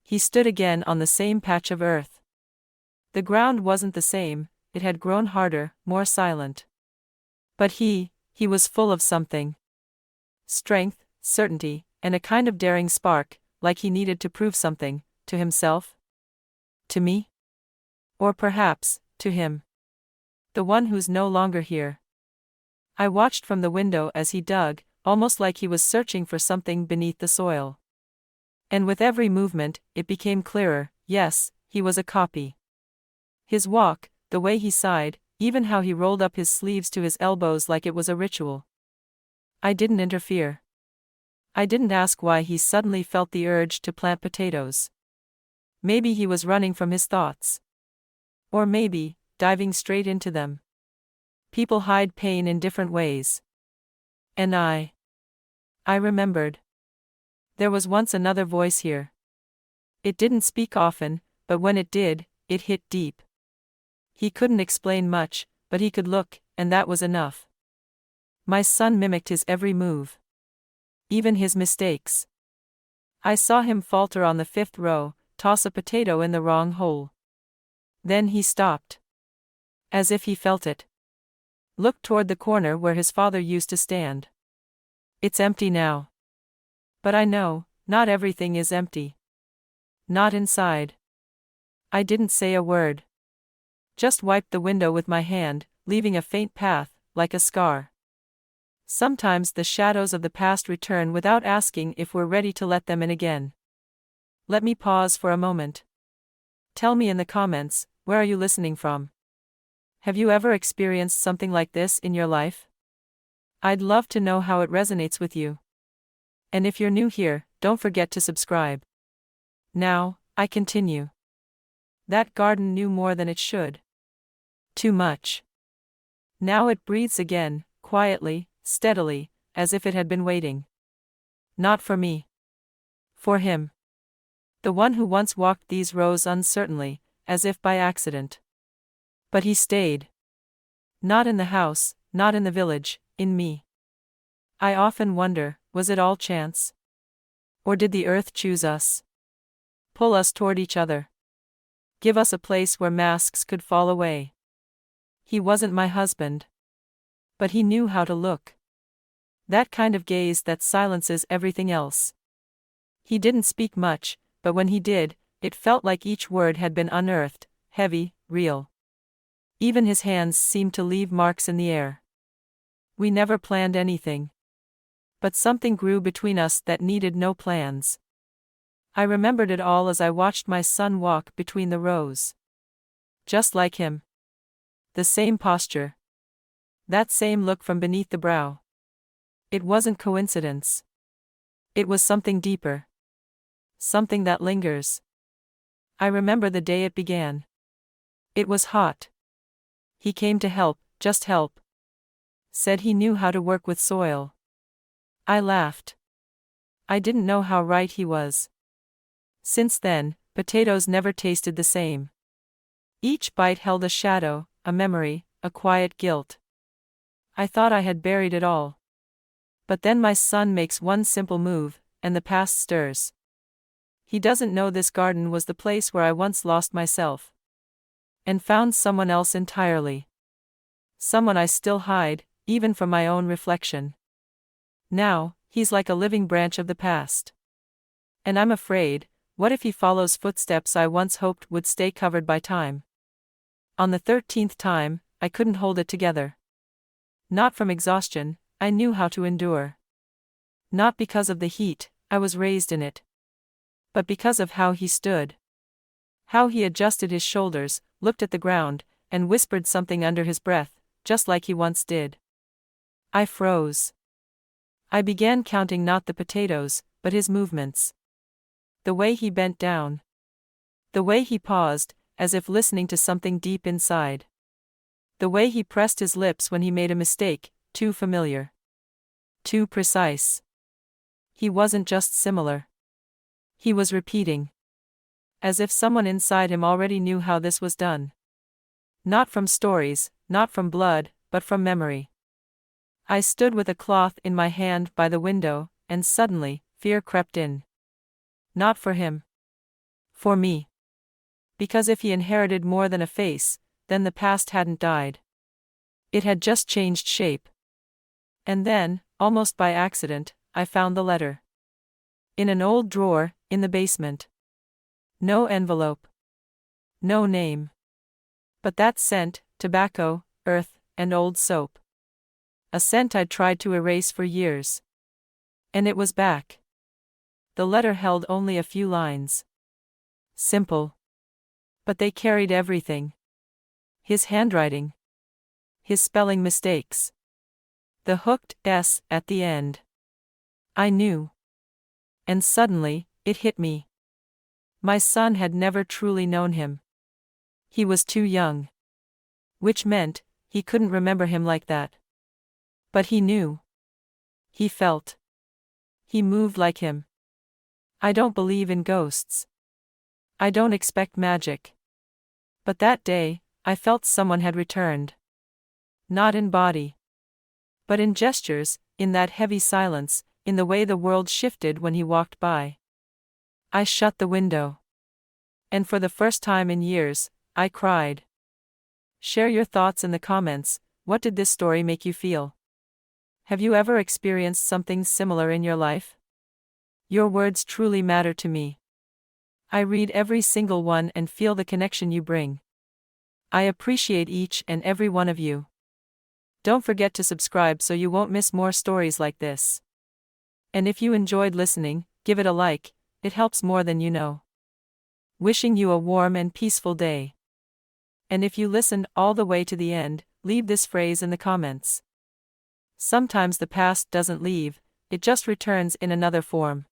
He stood again on the same patch of earth. The ground wasn't the same, it had grown harder, more silent. But he was full of something. Strength, certainty, and a kind of daring spark, like he needed to prove something, to himself? To me? Or perhaps, to him. The one who's no longer here. I watched from the window as he dug, almost like he was searching for something beneath the soil. And with every movement, it became clearer, yes, he was a copy. His walk, the way he sighed, even how he rolled up his sleeves to his elbows like it was a ritual. I didn't interfere. I didn't ask why he suddenly felt the urge to plant potatoes. Maybe he was running from his thoughts. Or maybe, diving straight into them. People hide pain in different ways. And I remembered. There was once another voice here. It didn't speak often, but when it did, it hit deep. He couldn't explain much, but he could look, and that was enough. My son mimicked his every move. Even his mistakes. I saw him falter on the 5th row, toss a potato in the wrong hole. Then he stopped. As if he felt it. Looked toward the corner where his father used to stand. It's empty now. But I know, not everything is empty. Not inside. I didn't say a word. Just wiped the window with my hand, leaving a faint path, like a scar. Sometimes the shadows of the past return without asking if we're ready to let them in again. Let me pause for a moment. Tell me in the comments, where are you listening from? Have you ever experienced something like this in your life? I'd love to know how it resonates with you. And if you're new here, don't forget to subscribe. Now, I continue. That garden knew more than it should. Too much. Now it breathes again, quietly, steadily, as if it had been waiting. Not for me. For him. The one who once walked these rows uncertainly, as if by accident. But he stayed. Not in the house, not in the village, in me. I often wonder, was it all chance? Or did the earth choose us? Pull us toward each other. Give us a place where masks could fall away. He wasn't my husband. But he knew how to look. That kind of gaze that silences everything else. He didn't speak much, but when he did, it felt like each word had been unearthed, heavy, real. Even his hands seemed to leave marks in the air. We never planned anything. But something grew between us that needed no plans. I remembered it all as I watched my son walk between the rows. Just like him. The same posture. That same look from beneath the brow. It wasn't coincidence. It was something deeper. Something that lingers. I remember the day it began. It was hot. He came to help, just help. Said he knew how to work with soil. I laughed. I didn't know how right he was. Since then, potatoes never tasted the same. Each bite held a shadow, a memory, a quiet guilt. I thought I had buried it all. But then my son makes one simple move, and the past stirs. He doesn't know this garden was the place where I once lost myself. And found someone else entirely. Someone I still hide, even from my own reflection. Now, he's like a living branch of the past. And I'm afraid, what if he follows footsteps I once hoped would stay covered by time? On the 13th time, I couldn't hold it together. Not from exhaustion, I knew how to endure. Not because of the heat, I was raised in it. But because of how he stood. How he adjusted his shoulders, looked at the ground, and whispered something under his breath, just like he once did. I froze. I began counting not the potatoes, but his movements. The way he bent down. The way he paused, as if listening to something deep inside. The way he pressed his lips when he made a mistake, too familiar. Too precise. He wasn't just similar. He was repeating. As if someone inside him already knew how this was done. Not from stories, not from blood, but from memory. I stood with a cloth in my hand by the window, and suddenly, fear crept in. Not for him. For me. Because if he inherited more than a face, then the past hadn't died. It had just changed shape. And then, almost by accident, I found the letter. In an old drawer, in the basement. No envelope. No name. But that scent: tobacco, earth, and old soap. A scent I'd tried to erase for years. And it was back. The letter held only a few lines. Simple. But they carried everything. His handwriting. His spelling mistakes. The hooked S at the end. I knew. And suddenly, it hit me. My son had never truly known him. He was too young. Which meant, he couldn't remember him like that. But he knew. He felt. He moved like him. I don't believe in ghosts. I don't expect magic. But that day, I felt someone had returned. Not in body. But in gestures, in that heavy silence, in the way the world shifted when he walked by. I shut the window. And for the first time in years, I cried. Share your thoughts in the comments. What did this story make you feel? Have you ever experienced something similar in your life? Your words truly matter to me. I read every single one and feel the connection you bring. I appreciate each and every one of you. Don't forget to subscribe so you won't miss more stories like this. And if you enjoyed listening, give it a like, it helps more than you know. Wishing you a warm and peaceful day. And if you listened all the way to the end, leave this phrase in the comments. Sometimes the past doesn't leave, it just returns in another form.